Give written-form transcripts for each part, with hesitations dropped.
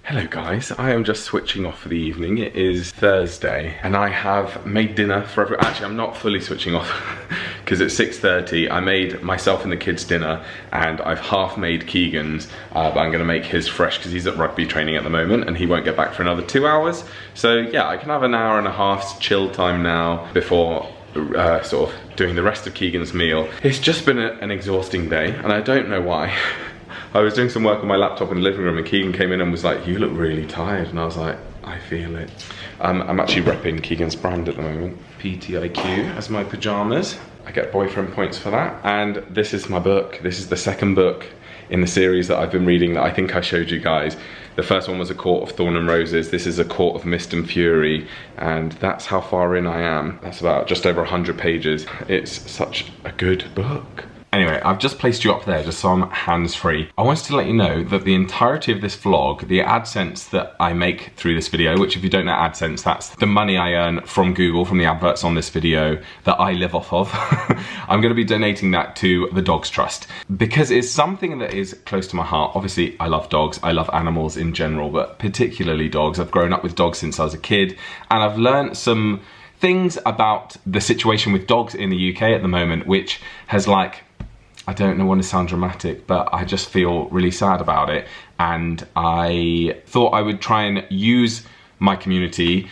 Hello guys, I am just switching off for the evening. It is Thursday and I have made dinner for everyone. Actually, I'm not fully switching off because it's 6:30. I made myself and the kids dinner and I've half made Keegan's, but I'm gonna make his fresh because he's at rugby training at the moment and he won't get back for another 2 hours. So yeah, I can have an hour and a half's chill time now before sort of doing the rest of Keegan's meal. It's just been an exhausting day and I don't know why. I was doing some work on my laptop in the living room and Keegan came in and was like, "You look really tired." And I was like, "I feel it." I'm actually repping Keegan's brand at the moment, PTIQ, as my pajamas. I get boyfriend points for that. And this is my book. This is the second book in the series that I've been reading that I think I showed you guys. The first one was A Court of Thorn and Roses. This is A Court of Mist and Fury. And that's how far in I am. That's about just over 100 pages. It's such a good book. Anyway, I've just placed you up there just so I'm hands-free. I wanted to let you know that the entirety of this vlog, the AdSense that I make through this video, which if you don't know AdSense, that's the money I earn from Google, from the adverts on this video that I live off of. I'm gonna be donating that to the Dogs Trust because it's something that is close to my heart. Obviously, I love dogs, I love animals in general, but particularly dogs. I've grown up with dogs since I was a kid and I've learned some things about the situation with dogs in the UK at the moment, which has I don't want to sound dramatic, but I just feel really sad about it. And I thought I would try and use my community,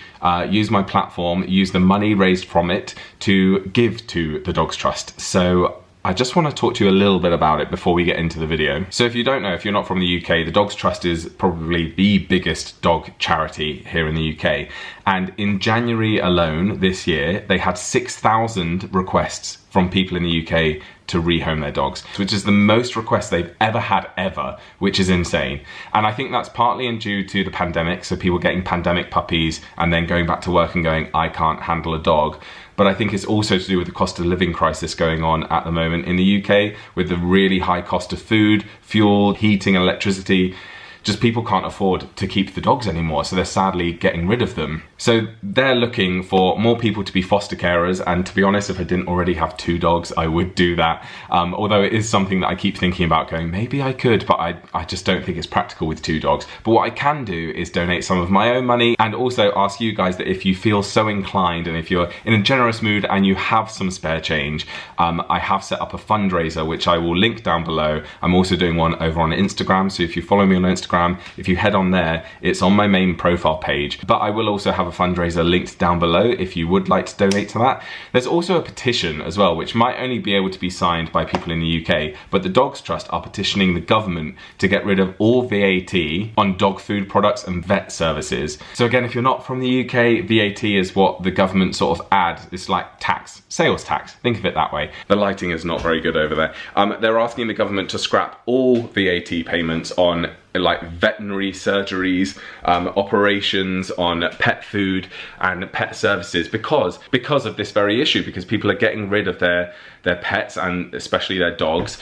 use my platform, use the money raised from it to give to the Dogs Trust. So I just want to talk to you a little bit about it before we get into the video. So if you don't know, if you're not from the UK, the Dogs Trust is probably the biggest dog charity here in the UK. And in January alone this year, they had 6,000 requests from people in the UK to rehome their dogs, which is the most requests they've ever had ever, which is insane. And I think that's partly due to the pandemic, so people getting pandemic puppies and then going back to work and going, "I can't handle a dog." But I think it's also to do with the cost of living crisis going on at the moment in the UK with the really high cost of food, fuel, heating, electricity. Just people can't afford to keep the dogs anymore, so they're sadly getting rid of them. So they're looking for more people to be foster carers, and to be honest, if I didn't already have 2 dogs, I would do that. Although it is something that I keep thinking about going, maybe I could, but I just don't think it's practical with 2 dogs. But what I can do is donate some of my own money and also ask you guys that if you feel so inclined and if you're in a generous mood and you have some spare change, I have set up a fundraiser, which I will link down below. I'm also doing one over on Instagram, so if you follow me on Instagram, if you head on there, it's on my main profile page. But I will also have a fundraiser linked down below if you would like to donate to that. There's also a petition as well, which might only be able to be signed by people in the UK, but the Dogs Trust are petitioning the government to get rid of all VAT on dog food products and vet services. So again, if you're not from the UK, VAT is what the government sort of add. It's like tax, sales tax. Think of it that way. The lighting is not very good over there. They're asking the government to scrap all VAT payments on like veterinary surgeries, operations on pet food and pet services because of this very issue, because people are getting rid of their pets and especially their dogs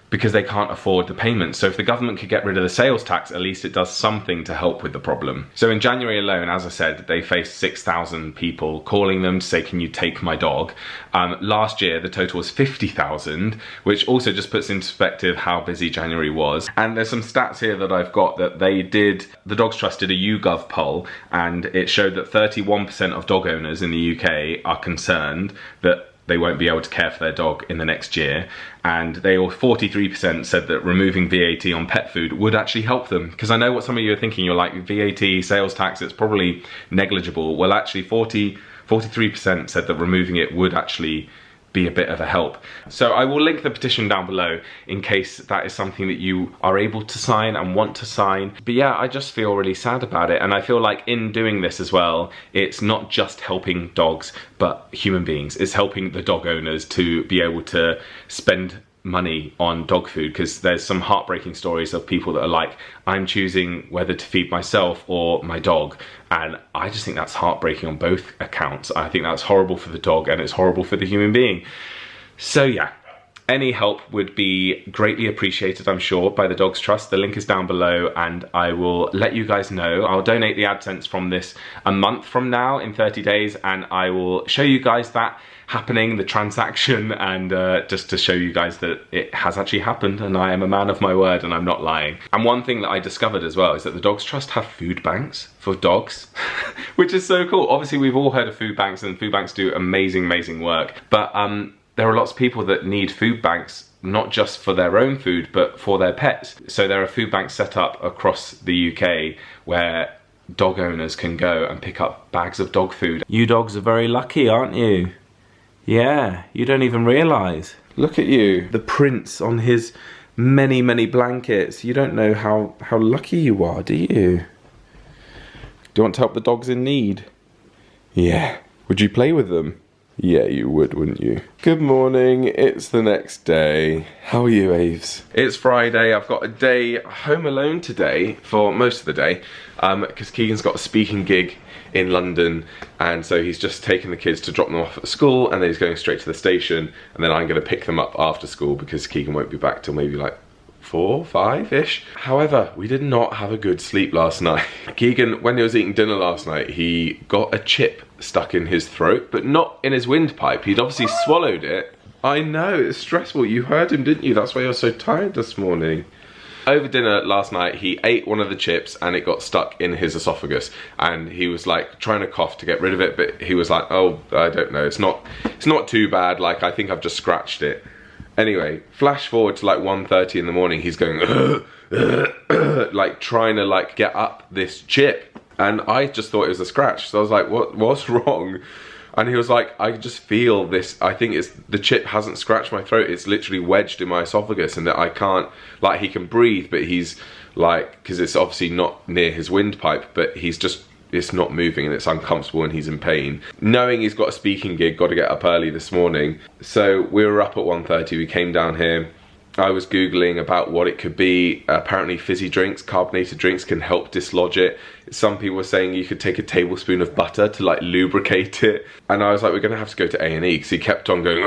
because they can't afford the payments. So if the government could get rid of the sales tax, at least it does something to help with the problem. So in January alone, as I said, they faced 6,000 people calling them to say, "Can you take my dog?" Last year, the total was 50,000, which also just puts into perspective how busy January was. And there's some stats here that I've got that the Dogs Trust did a YouGov poll, and it showed that 31% of dog owners in the UK are concerned that they won't be able to care for their dog in the next year, and 43% said that removing VAT on pet food would actually help them. Because I know what some of you are thinking, you're like, VAT, sales tax, it's probably negligible. Well, actually 43% said that removing it would actually be a bit of a help. So I will link the petition down below in case that is something that you are able to sign and want to sign. But yeah, I just feel really sad about it, and I feel like in doing this as well, it's not just helping dogs but human beings. It's helping the dog owners to be able to spend money on dog food, because there's some heartbreaking stories of people that are like, I'm choosing whether to feed myself or my dog, and I just think that's heartbreaking on both accounts. I think that's horrible for the dog and it's horrible for the human being. So yeah, Any help would be greatly appreciated, I'm sure, by the Dogs Trust. The link is down below and I will let you guys know. I'll donate the AdSense from this a month from now in 30 days and I will show you guys that happening, the transaction, and just to show you guys that it has actually happened and I am a man of my word and I'm not lying. And one thing that I discovered as well is that the Dogs Trust have food banks for dogs, which is so cool. Obviously we've all heard of food banks and food banks do amazing, amazing work, but there are lots of people that need food banks, not just for their own food, but for their pets. So there are food banks set up across the UK where dog owners can go and pick up bags of dog food. You dogs are very lucky, aren't you? Yeah, you don't even realise. Look at you, the prints on his many, many blankets. You don't know how lucky you are, do you? Do you want to help the dogs in need? Yeah. Would you play with them? Yeah, you would, wouldn't you? Good morning, it's the next day. How are you, Aves? It's Friday, I've got a day home alone today for most of the day because Keegan's got a speaking gig in London and so he's just taking the kids to drop them off at school and then he's going straight to the station and then I'm going to pick them up after school because Keegan won't be back till maybe like 4, 5-ish. However, we did not have a good sleep last night. Keegan, when he was eating dinner last night, he got a chip stuck in his throat, but not in his windpipe. He'd obviously swallowed it. I know, it's stressful. You heard him, didn't you? That's why you're so tired this morning. Over dinner last night, he ate one of the chips and it got stuck in his esophagus. And he was like trying to cough to get rid of it, but he was like, oh, I don't know. It's not too bad. Like, I think I've just scratched it. Anyway, flash forward to like 1:30 in the morning, he's going like trying to like get up this chip and I just thought it was a scratch. So I was like, what's wrong? And he was like, I just feel this, I think it's, the chip hasn't scratched my throat, it's literally wedged in my esophagus and that I can't, like he can breathe but he's like, because it's obviously not near his windpipe, but he's just, it's not moving and it's uncomfortable and he's in pain. Knowing he's got a speaking gig, got to get up early this morning. So we were up at 1:30, we came down here. I was Googling about what it could be. Apparently fizzy drinks, carbonated drinks can help dislodge it. Some people were saying you could take a tablespoon of butter to like lubricate it. And I was like, we're gonna have to go to A&E because he kept on going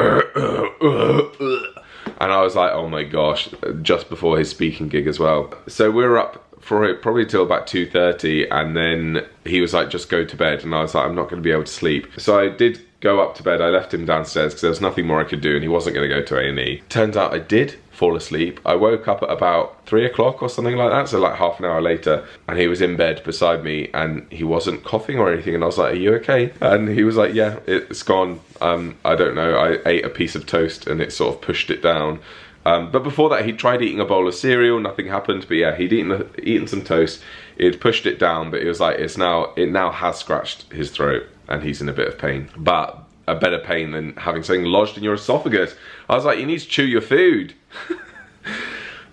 and I was like, oh my gosh, just before his speaking gig as well. So we were up for it probably till about 2:30 and then he was like, just go to bed, and I was like, I'm not going to be able to sleep. So I did go up to bed, I left him downstairs because there was nothing more I could do and he wasn't going to go to A&E. Turns out I did fall asleep. I woke up at about 3 o'clock or something like that, so like half an hour later, and he was in bed beside me and he wasn't coughing or anything and I was like, are you okay? And he was like, yeah, it's gone. I don't know, I ate a piece of toast and it sort of pushed it down. But before that, he tried eating a bowl of cereal, nothing happened. But yeah, he'd eaten some toast, he'd pushed it down, but it was like, it now has scratched his throat and he's in a bit of pain. But a better pain than having something lodged in your esophagus. I was like, you need to chew your food.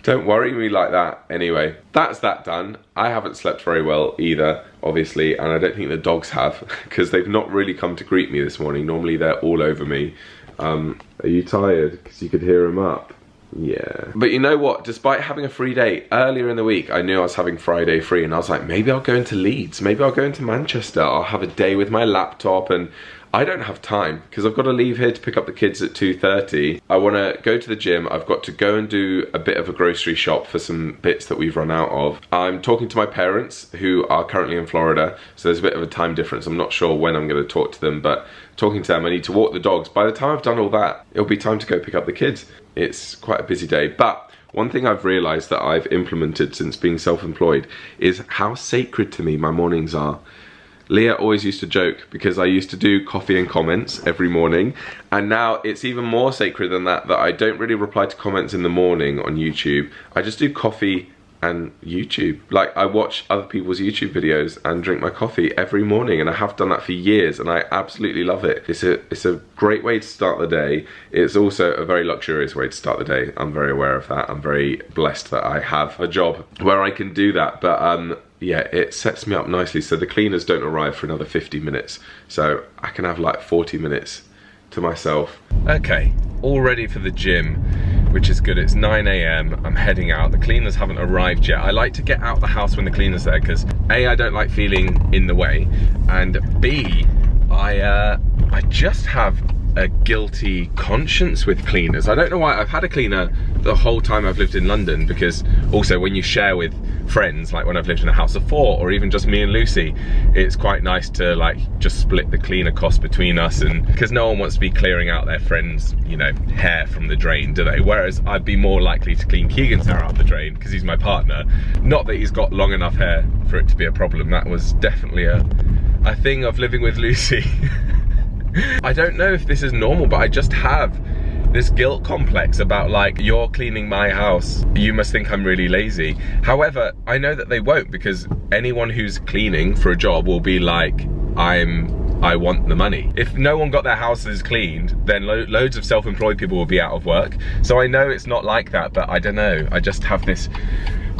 Don't worry me like that. Anyway, that's that done. I haven't slept very well either, obviously, and I don't think the dogs have, because they've not really come to greet me this morning. Normally they're all over me. Are you tired? Because you could hear them up. Yeah. But you know what? Despite having a free day, earlier in the week, I knew I was having Friday free and I was like, maybe I'll go into Leeds. Maybe I'll go into Manchester. I'll have a day with my laptop, and I don't have time because I've got to leave here to pick up the kids at 2:30. I want to go to the gym. I've got to go and do a bit of a grocery shop for some bits that we've run out of. I'm talking to my parents who are currently in Florida, so there's a bit of a time difference. I'm not sure when I'm going to talk to them, but talking to them, I need to walk the dogs. By the time I've done all that, it'll be time to go pick up the kids. It's quite a busy day, but one thing I've realised that I've implemented since being self-employed is how sacred to me my mornings are. Leah always used to joke because I used to do coffee and comments every morning, and now it's even more sacred than that, that I don't really reply to comments in the morning on YouTube. I just do coffee and YouTube. Like, I watch other people's YouTube videos and drink my coffee every morning, and I have done that for years and I absolutely love it. It's a great way to start the day. It's also a very luxurious way to start the day. I'm very aware of that. I'm very blessed that I have a job where I can do that, but yeah, it sets me up nicely. So the cleaners don't arrive for another 50 minutes. So I can have like 40 minutes to myself. Okay, all ready for the gym, which is good. It's 9 AM, I'm heading out. The cleaners haven't arrived yet. I like to get out the house when the cleaners are there because A, I don't like feeling in the way, and B, I just have a guilty conscience with cleaners. I don't know why. I've had a cleaner the whole time I've lived in London, because also when you share with friends, like when I've lived in a house of 4 or even just me and Lucy, it's quite nice to like just split the cleaner cost between us, and because no one wants to be clearing out their friends, you know, hair from the drain, do they? Whereas I'd be more likely to clean Keegan's hair out the drain because he's my partner. Not that he's got long enough hair for it to be a problem. That was definitely a thing of living with Lucy. I don't know if this is normal, but I just have this guilt complex about like, you're cleaning my house, you must think I'm really lazy. However, I know that they won't, because anyone who's cleaning for a job will be like, I want the money. If no one got their houses cleaned, then loads of self-employed people will be out of work. So I know it's not like that, but I don't know. I just have this,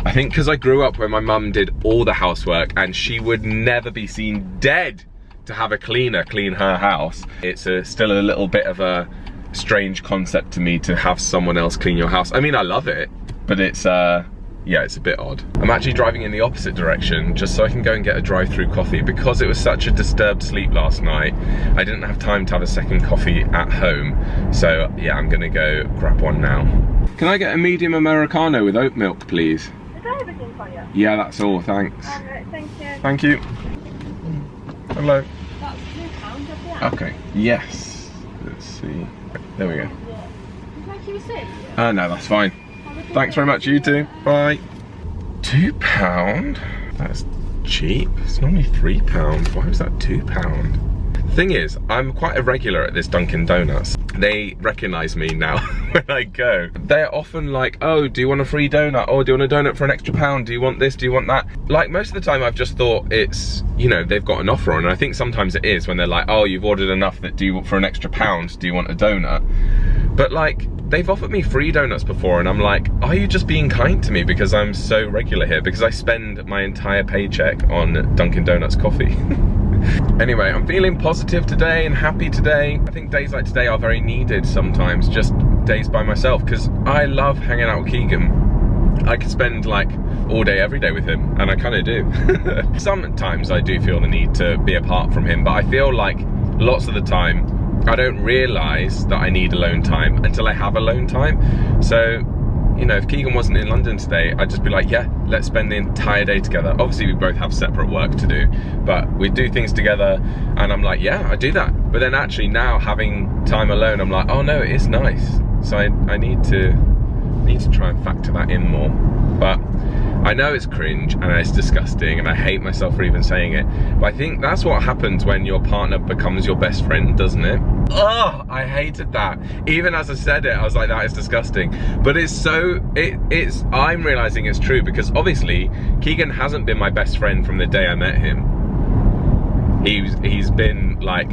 I think because I grew up where my mum did all the housework and she would never be seen dead to have a cleaner clean her house. It's still a little bit of a strange concept to me to have someone else clean your house. I mean, I love it, but it's yeah, it's a bit odd. I'm actually driving in the opposite direction just so I can go and get a drive-through coffee, because it was such a disturbed sleep last night. I didn't have time to have a second coffee at home. So yeah, I'm gonna go grab one now. Can I get a medium Americano with oat milk, please? Is that everything for you? Yeah, that's all, thanks. Alright, thank you. Thank you. Hello. That's £2, yeah? Okay, yes. Let's see. There we go. Would you like your receipt? No, that's fine. Thanks very much, you too. Bye. £2? That's cheap. It's normally £3. Why was that £2? Thing is, I'm quite a regular at this Dunkin' Donuts. They recognise me now when I go. They're often like, oh, do you want a free donut? Oh, do you want a donut for an extra £1? Do you want this? Do you want that? Like, most of the time I've just thought it's, you know, they've got an offer on, and I think sometimes it is when they're like, oh, you've ordered enough that for an extra £1, do you want a donut? But like, they've offered me free donuts before, and I'm like, are you just being kind to me because I'm so regular here? Because I spend my entire paycheck on Dunkin' Donuts coffee. Anyway, I'm feeling positive today and happy today. I think days like today are very needed sometimes, just days by myself, because I love hanging out with Keegan. I could spend like all day, every day with him, and I kind of do. Sometimes I do feel the need to be apart from him, but I feel like lots of the time I don't realise that I need alone time until I have alone time. So, you know, if Keegan wasn't in London today, I'd just be like, yeah, let's spend the entire day together. Obviously, we both have separate work to do, but we do things together, and I'm like, yeah, I do that. But then actually now having time alone, I'm like, oh no, it is nice. So I need to try and factor that in more. But I know it's cringe and it's disgusting and I hate myself for even saying it, but I think that's what happens when your partner becomes your best friend, doesn't it? Oh, I hated that. Even as I said it, I was like, that is disgusting. But it's so, I'm realizing it's true, because obviously Keegan hasn't been my best friend from the day I met him. He's been like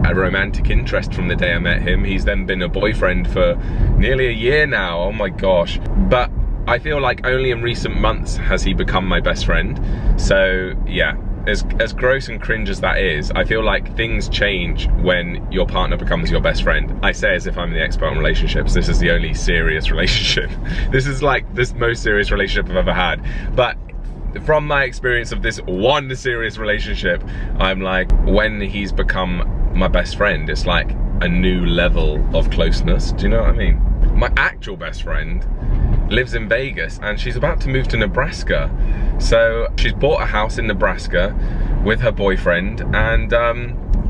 a romantic interest from the day I met him. He's then been a boyfriend for nearly a year now. Oh my gosh. But I feel like only in recent months has he become my best friend. So yeah, as gross and cringe as that is, I feel like things change when your partner becomes your best friend. I say as if I'm the expert on relationships. This is the only serious relationship. This is like the most serious relationship I've ever had. But from my experience of this one serious relationship, I'm like, when he's become my best friend, it's like a new level of closeness. Do you know what I mean? My actual best friend lives in Vegas and she's about to move to Nebraska. So she's bought a house in Nebraska with her boyfriend, and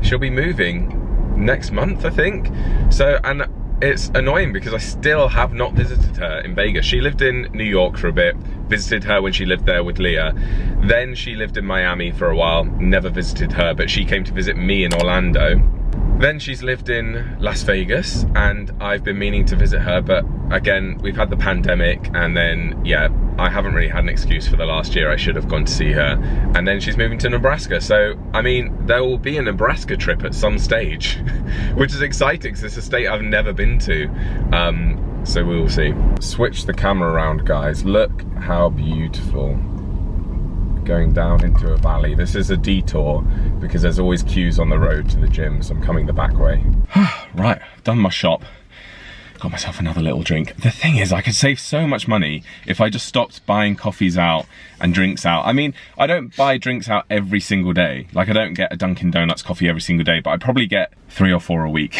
she'll be moving next month, I think. So, and it's annoying because I still have not visited her in Vegas. She lived in New York for a bit, visited her when she lived there with Leah. Then she lived in Miami for a while, never visited her, but she came to visit me in Orlando. Then she's lived in Las Vegas, and I've been meaning to visit her, but again, we've had the pandemic, and then, yeah, I haven't really had an excuse for the last year. I should have gone to see her. And then she's moving to Nebraska. So, I mean, there will be a Nebraska trip at some stage, which is exciting because it's a state I've never been to. So we will see. Switch the camera around, guys. Look how beautiful. Going down into a valley. This is a detour because there's always queues on the road to the gym, so I'm coming the back way. Right, I've done my shop. got myself another little drink. The thing is, I could save so much money if I just stopped buying coffees out and drinks out. I mean, I don't buy drinks out every single day. Like, I don't get a Dunkin' Donuts coffee every single day, but I probably get 3 or 4 a week.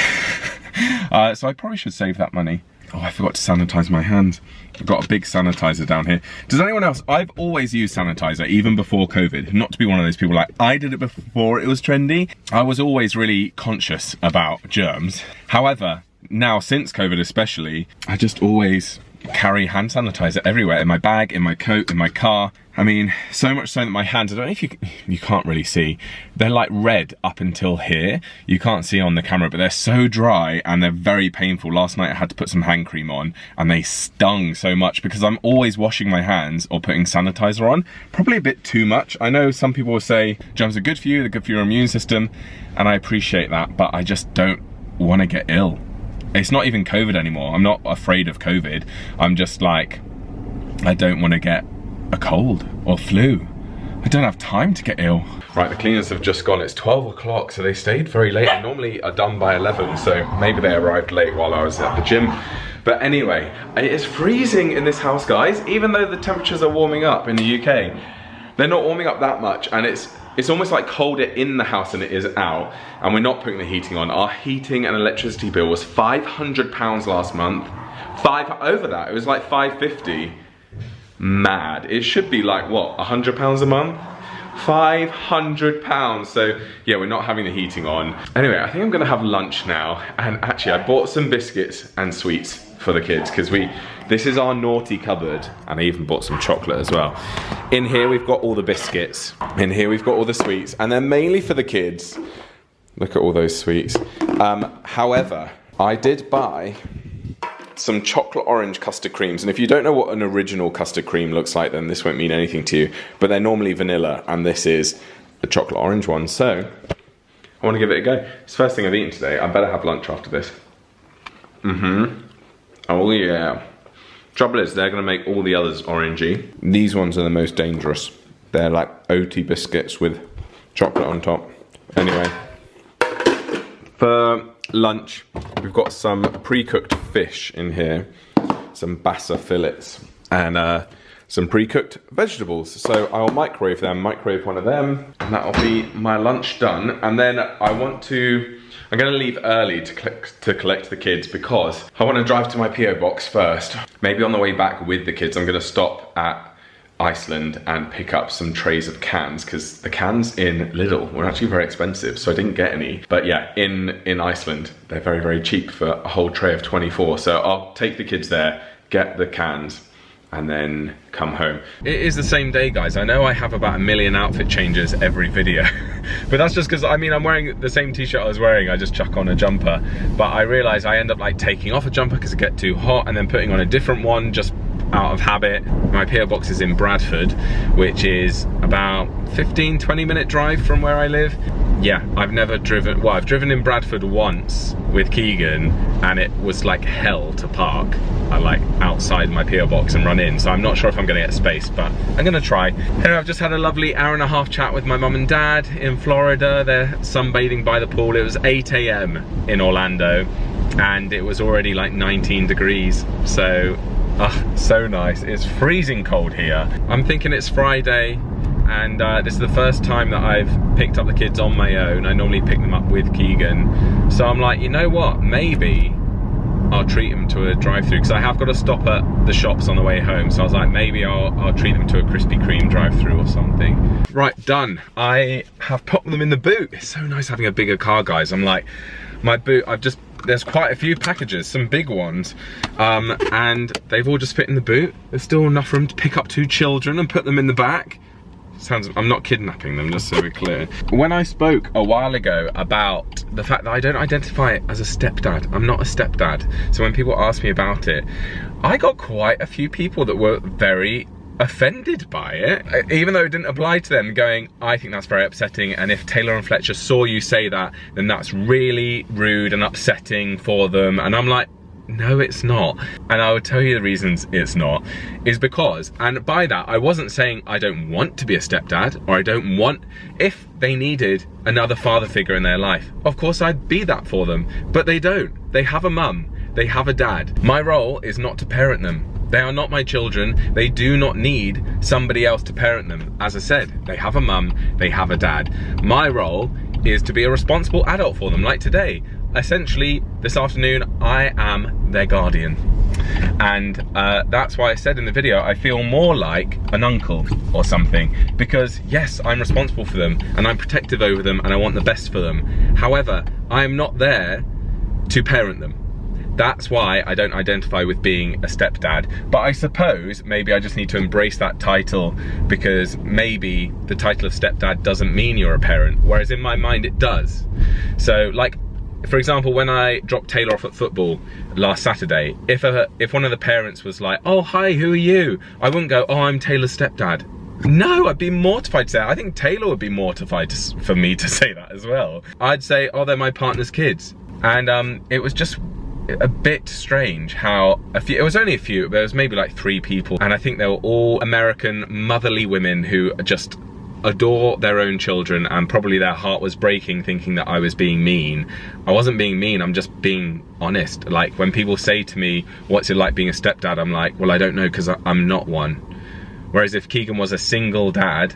So I probably should save that money. Oh, I forgot to sanitize my hands. I've got a big sanitizer down here. Does anyone else? I've always used sanitizer, even before COVID. Not to be one of those people like, I did it before it was trendy. I was always really conscious about germs. However, now since COVID especially, I just always carry hand sanitizer everywhere, in my bag, in my coat, in my car. I mean, so much so that my hands, I don't know if you can't really see, they're like red up until here. You can't see on the camera, but they're so dry and they're very painful. Last night I had to put some hand cream on and they stung so much because I'm always washing my hands or putting sanitizer on. Probably a bit too much. I know some people will say germs are good for you, they're good for your immune system, and I appreciate that, but I just don't want to get ill. It's not even COVID anymore. I'm not afraid of COVID. I'm just like, I don't want to get a cold or flu. I don't have time to get ill. Right, the cleaners have just gone. It's 12 o'clock, so they stayed very late. They normally are done by 11, so maybe they arrived late while I was at the gym. But anyway, it is freezing in this house, guys, even though the temperatures are warming up in the UK. They're not warming up that much, and it's almost like colder in the house than it is out, and we're not putting the heating on. Our heating and electricity bill was £500 last month. Over that, it was like £550. Mad. It should be like, what, £100 a month? £500. So yeah, we're not having the heating on. Anyway, I think I'm gonna have lunch now, and actually I bought some biscuits and sweets for the kids because this is our naughty cupboard, and I even bought some chocolate as well. In here we've got all the biscuits, in here we've got all the sweets, and they're mainly for the kids. Look at all those sweets. However, I did buy some chocolate orange custard creams, and if you don't know what an original custard cream looks like, then this won't mean anything to you, but they're normally vanilla, and this is the chocolate orange one, so I want to give it a go. It's the first thing I've eaten today. I better have lunch after this. Oh yeah. Trouble is, they're gonna make all the others orangey. These ones are the most dangerous. They're like oaty biscuits with chocolate on top. Anyway, for lunch, we've got some pre-cooked fish in here, some bassa fillets, and some pre-cooked vegetables. So I'll microwave one of them, and that'll be my lunch done. And then I'm gonna leave early to collect the kids because I wanna drive to my PO box first. Maybe on the way back with the kids, I'm gonna stop at Iceland and pick up some trays of cans, because the cans in Lidl were actually very expensive, so I didn't get any. But yeah, in Iceland, they're very, very cheap for a whole tray of 24. So I'll take the kids there, get the cans, and then come home. It is the same day, guys. I know I have about 1 million outfit changes every video, but that's just because, I mean, I'm wearing the same t-shirt I was wearing. I just chuck on a jumper, but I realize I end up like taking off a jumper because it gets too hot and then putting on a different one just out of habit. My PO box is in Bradford, which is about 15-20 minute drive from where I live. Yeah, I've never driven, well, I've driven in Bradford once with Keegan, and it was like hell to park like outside my PO box and run in, so I'm not sure if I'm gonna get space, but I'm gonna try. Anyway, I've just had a lovely hour-and-a-half chat with my mum and dad in Florida. They're sunbathing by the pool. It was 8 AM in Orlando, and it was already like 19 degrees, so so nice. It's freezing cold here. I'm thinking it's Friday, and this is the first time that I've picked up the kids on my own. I normally pick them up with Keegan, so I'm like, you know what, maybe I'll treat them to a drive-through, because I have got to stop at the shops on the way home, so I was like, maybe I'll treat them to a Krispy Kreme drive-through or something. Right, done. I have put them in the boot. It's so nice having a bigger car, guys. I'm like, my boot, there's quite a few packages, some big ones, and they've all just fit in the boot. There's still enough room to pick up 2 children and put them in the back. I'm not kidnapping them, just so we're clear. When I spoke a while ago about the fact that I don't identify as a stepdad, I'm not a stepdad. So when people ask me about it, I got quite a few people that were very offended by it, even though it didn't apply to them, going, I think that's very upsetting, and if Taylor and Fletcher saw you say that, then that's really rude and upsetting for them. And I'm like, no, it's not. And I would tell you the reasons it's not, is because, and by that, I wasn't saying I don't want to be a stepdad, or I don't want, if they needed another father figure in their life, of course I'd be that for them, but they don't. They have a mum. they have a dad. My role is not to parent them. They are not my children. They do not need somebody else to parent them. As I said, they have a mum, they have a dad. My role is to be a responsible adult for them, like today. Essentially, this afternoon, I am their guardian. And that's why I said in the video, I feel more like an uncle or something, because yes, I'm responsible for them and I'm protective over them and I want the best for them. However, I am not there to parent them. That's why I don't identify with being a stepdad. But I suppose maybe I just need to embrace that title, because maybe the title of stepdad doesn't mean you're a parent, whereas in my mind it does. So like, for example, when I dropped Taylor off at football last Saturday, if one of the parents was like, oh hi, who are you? I wouldn't go, oh, I'm Taylor's stepdad. No, I'd be mortified to say that. I think Taylor would be mortified for me to say that as well. I'd say, oh, they're my partner's kids. And it was just a bit strange how it was only a few, there was maybe like 3 people, and I think they were all American motherly women who just adore their own children, and probably their heart was breaking thinking that I was being mean. I wasn't being mean, I'm just being honest. Like when people say to me, what's it like being a stepdad? I'm like, well, I don't know, because I'm not one. Whereas if Keegan was a single dad,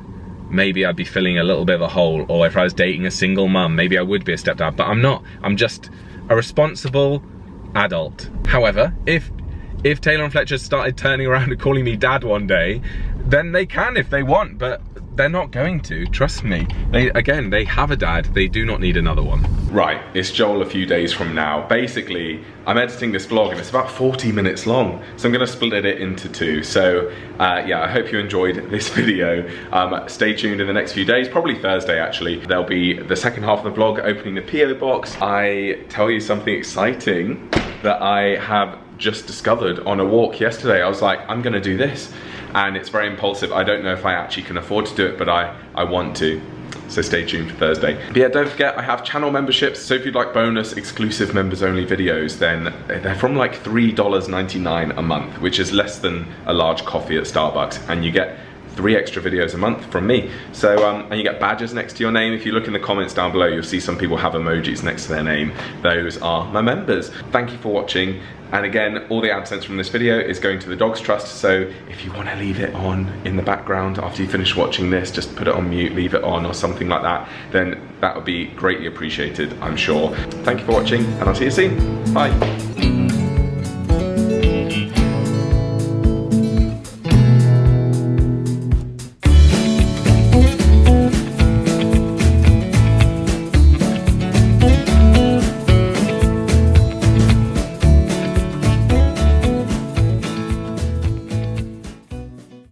maybe I'd be filling a little bit of a hole, or if I was dating a single mum, maybe I would be a stepdad, but I'm not. I'm just a responsible adult. However, if Taylor and Fletcher started turning around and calling me dad one day, then they can if they want, but they're not going to, trust me. They have a dad, they do not need another one. Right, it's Joel a few days from now. Basically, I'm editing this vlog and it's about 40 minutes long, so I'm gonna split it into 2. So yeah, I hope you enjoyed this video. Stay tuned in the next few days, probably Thursday actually. There'll be the second half of the vlog, opening the PO box. I tell you something exciting that I have just discovered on a walk yesterday. I was like, I'm gonna do this. And it's very impulsive. I don't know if I actually can afford to do it, but I want to. So stay tuned for Thursday. But yeah, don't forget, I have channel memberships. So if you'd like bonus, exclusive members only videos, then they're from like $3.99 a month, which is less than a large coffee at Starbucks. And you get 3 extra videos a month from me. So, and you get badges next to your name. If you look in the comments down below, you'll see some people have emojis next to their name. Those are my members. Thank you for watching. And again, all the AdSense from this video is going to the Dogs Trust. So if you want to leave it on in the background after you finish watching this, just put it on mute, leave it on or something like that, then that would be greatly appreciated, I'm sure. Thank you for watching and I'll see you soon. Bye.